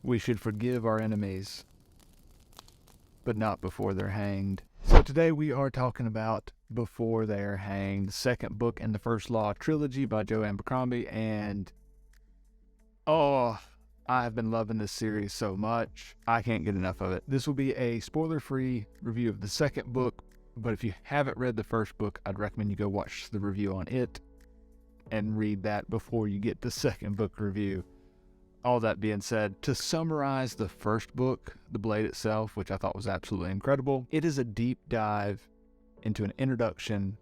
We should forgive our enemies, but not before they're hanged. So today we are talking about Before They're Hanged, the second book in the First Law trilogy by Joe Abercrombie, and I've been loving this series so much. I can't get enough of it. This will be a spoiler-free review of the second book, but if you haven't read the first book, I'd recommend you go watch the review on it and read that before you get the second book review. All that being said, to summarize the first book, The Blade itself, which I thought was absolutely incredible, it is a deep dive into an introduction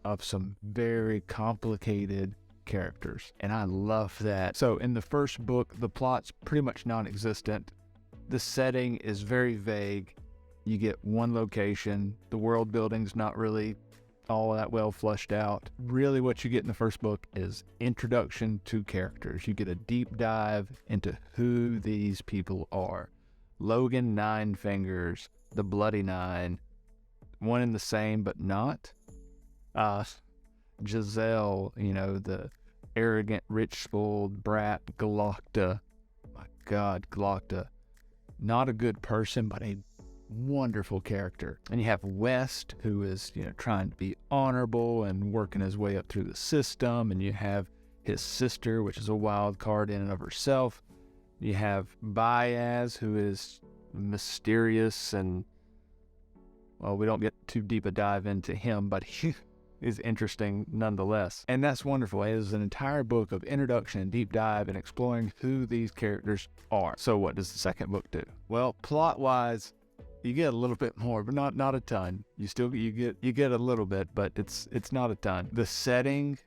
of some very complicated characters, and I love that. So in the first book, the plot's pretty much non-existent. The setting is very vague. You get one location. The world building's not really all that well fleshed out. Really what you get in the first book is introduction to characters. You get a deep dive into who these people are. Logan Nine Fingers, the Bloody Nine, one and the same but not. Giselle, the arrogant, rich, spoiled brat. Glocta, my God, Glocta, not a good person but a wonderful character. And you have West, who is trying to be honorable and working his way up through the system, and you have his sister, which is a wild card in and of herself. You have Baez, who is mysterious, and well, we don't get too deep a dive into him, but he is interesting nonetheless. And that's wonderful. It is an entire book of introduction and deep dive and exploring who these characters are. So what does the second book do? Well, plot wise, you get a little bit more, but not a ton. You get a little bit, but it's not a ton. The setting,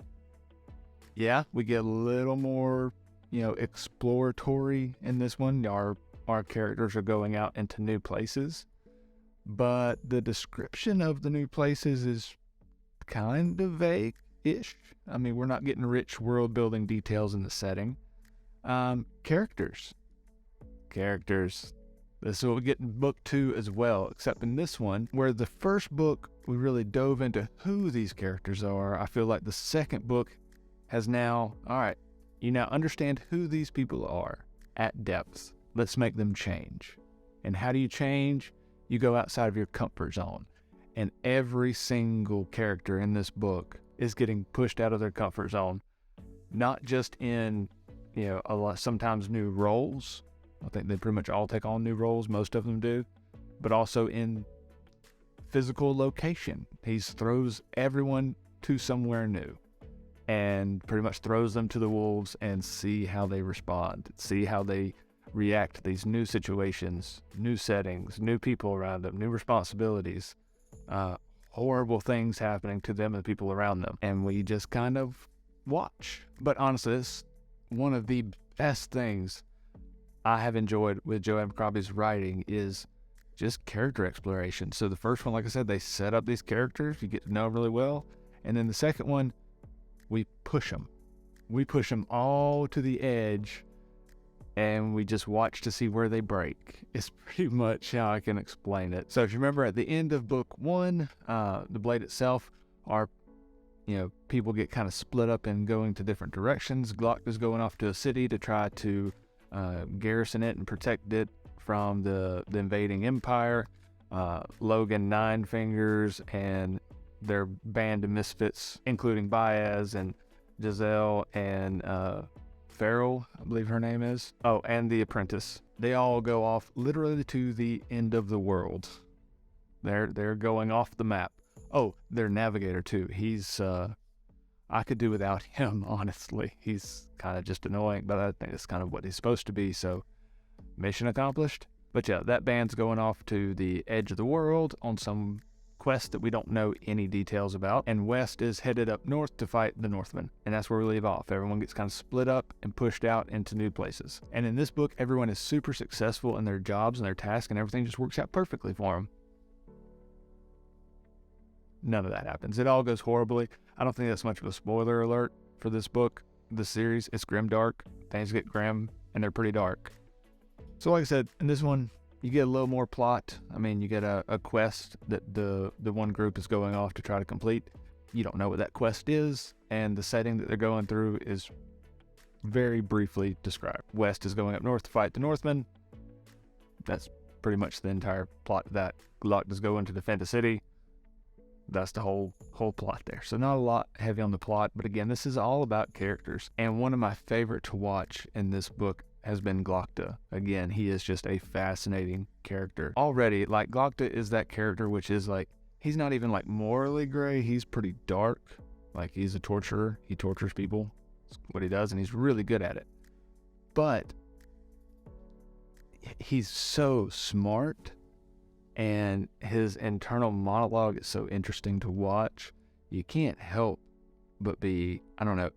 yeah, we get a little more, exploratory in this one. Our characters are going out into new places, but the description of the new places is kind of vague-ish. I mean, we're not getting rich world-building details in the setting. Characters. This is what we get in book 2 as well, except in this one, where the first book, we really dove into who these characters are. I feel like the second book has now, all right, you now understand who these people are at depth. Let's make them change. And how do you change? You go outside of your comfort zone. And every single character in this book is getting pushed out of their comfort zone, not just in, sometimes new roles. I think they pretty much all take on new roles, most of them do, but also in physical location. He throws everyone to somewhere new and pretty much throws them to the wolves and see how they respond, see how they react to these new situations, new settings, new people around them, new responsibilities, horrible things happening to them and the people around them. And we just kind of watch. But honestly, it's one of the best things I have enjoyed with Joe Abercrombie's writing is just character exploration. So the first one, like I said, they set up these characters, you get to know them really well. And then the second one, we push them. We push them all to the edge, and we just watch to see where they break. It's pretty much how I can explain it. So if you remember at the end of book 1, The Blade itself, people get kind of split up and going to different directions. Glocta's going off to a city to try to garrison it and protect it from the invading empire. Logan Nine Fingers and their band of misfits, including Baez and Giselle and Farrell, I believe her name is. Oh, and the apprentice. They all go off literally to the end of the world. They're going off the map. Oh, their navigator too. He's I could do without him, honestly. He's kind of just annoying, but I think it's kind of what he's supposed to be, so mission accomplished. But yeah, that band's going off to the edge of the world on some quest that we don't know any details about, and West is headed up north to fight the Northmen, and that's where we leave off. Everyone gets kind of split up and pushed out into new places. And in this book, everyone is super successful in their jobs and their tasks, and everything just works out perfectly for them. None of that happens. It all goes horribly. I don't think that's much of a spoiler alert for this book, this series. It's grimdark. Things get grim, and they're pretty dark. So like I said, in this one, you get a little more plot. I mean, you get a quest that the one group is going off to try to complete. You don't know what that quest is, and the setting that they're going through is very briefly described. West is going up north to fight the Northmen. That's pretty much the entire plot. That Glock does go in to defend the city. That's the whole plot there. So not a lot heavy on the plot, but again, this is all about characters. And one of my favorite to watch in this book has been Glokta. Again, he is just a fascinating character. Already, like, Glokta is that character which is like, he's not even like morally gray, he's pretty dark. Like, he's a torturer, he tortures people. That's what he does, and he's really good at it. But he's so smart, and his internal monologue is so interesting to watch. You can't help but be, I don't know,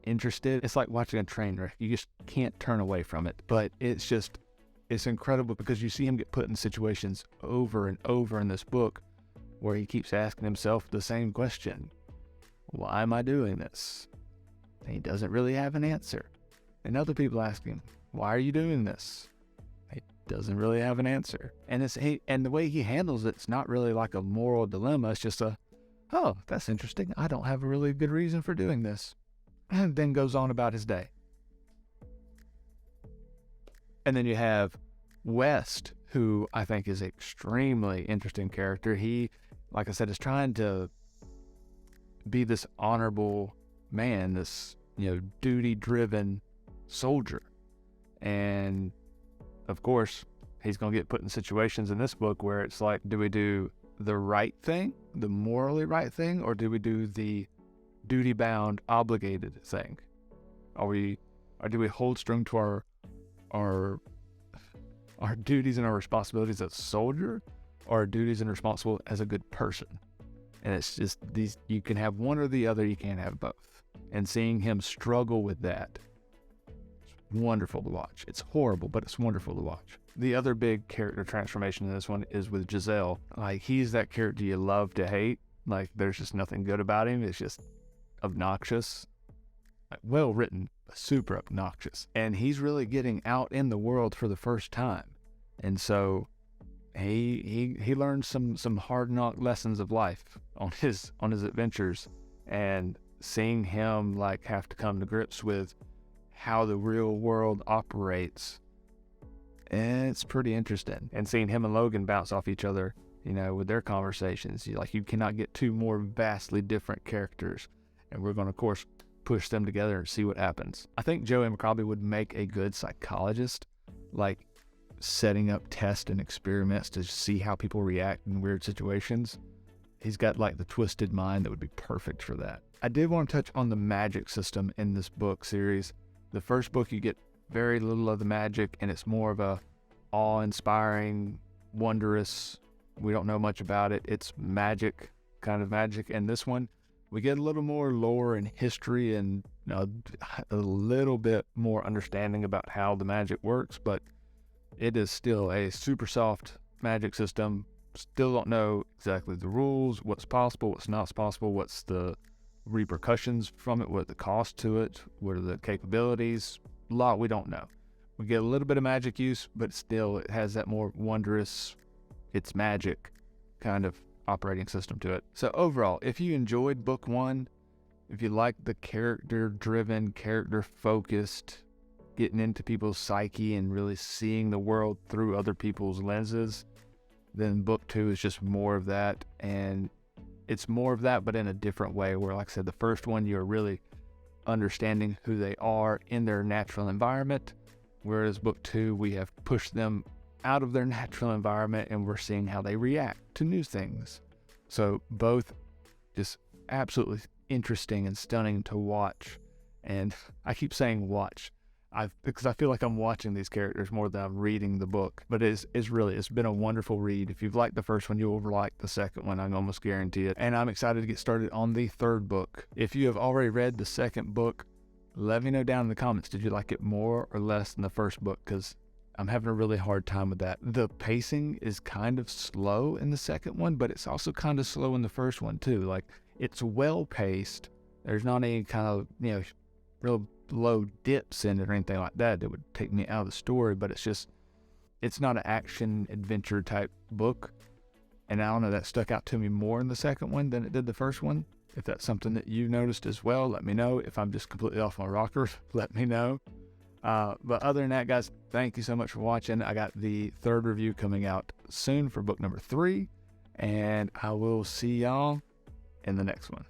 interested. It's like watching a train wreck. You just can't turn away from it. But it's incredible because you see him get put in situations over and over in this book where he keeps asking himself the same question. Why am I doing this? And he doesn't really have an answer. And other people ask him, why are you doing this? He doesn't really have an answer. And the way he handles it's not really like a moral dilemma. It's just oh, that's interesting. I don't have a really good reason for doing this. And then goes on about his day. And then you have West, who I think is an extremely interesting character. He, like I said, is trying to be this honorable man, this, duty-driven soldier. And, of course, he's going to get put in situations in this book where it's like, do we do the right thing, the morally right thing, or do we do the duty-bound, obligated thing? Or do we hold strong to our duties and our responsibilities as a soldier, or our duties and responsible as a good person? And it's just these, you can have one or the other, you can't have both. And seeing him struggle with that, it's wonderful to watch. It's horrible, but it's wonderful to watch. The other big character transformation in this one is with Giselle. Like, he's that character you love to hate. Like, there's just nothing good about him. It's just obnoxious, well written, super obnoxious. And he's really getting out in the world for the first time. And so he learned some hard knock lessons of life on his adventures, and seeing him like have to come to grips with how the real world operates, it's pretty interesting. And seeing him and Logan bounce off each other, with their conversations, you cannot get two more vastly different characters. And we're going to, of course, push them together and see what happens. I think Joe Abercrombie would make a good psychologist, like setting up tests and experiments to see how people react in weird situations. He's got like the twisted mind that would be perfect for that. I did want to touch on the magic system in this book series. The first book, you get very little of the magic, and it's more of a awe-inspiring, wondrous, we don't know much about it, it's magic, kind of magic. And this one, we get a little more lore and history and a little bit more understanding about how the magic works, but it is still a super soft magic system. Still don't know exactly the rules, what's possible, what's not possible, what's the repercussions from it, what the cost to it, what are the capabilities. A lot we don't know. We get a little bit of magic use, but still it has that more wondrous, it's magic kind of operating system to it. So overall, if you enjoyed book one, if you like the character-driven, character-focused, getting into people's psyche and really seeing the world through other people's lenses, then book two is just more of that. And it's more of that, but in a different way, where, like I said, the first one, you're really understanding who they are in their natural environment, whereas book two, we have pushed them out of their natural environment and we're seeing how they react to new things. So both just absolutely interesting and stunning to watch. And I keep saying watch, because I feel like I'm watching these characters more than I'm reading the book. But it's been a wonderful read. If you've liked the first one, you'll like the second one, I can almost guarantee it. And I'm excited to get started on the third book. If you have already read the second book, let me know down in the comments, did you like it more or less than the first book? Because I'm having a really hard time with that. The pacing is kind of slow in the second one, but it's also kind of slow in the first one too. Like, it's well paced. There's not any kind of, real low dips in it or anything like that would take me out of the story, but it's not an action adventure type book. And I don't know, that stuck out to me more in the second one than it did the first one. If that's something that you noticed as well, let me know. If I'm just completely off my rocker, let me know. But other than that, guys, thank you so much for watching. I got the third review coming out soon for book number 3, and I will see y'all in the next one.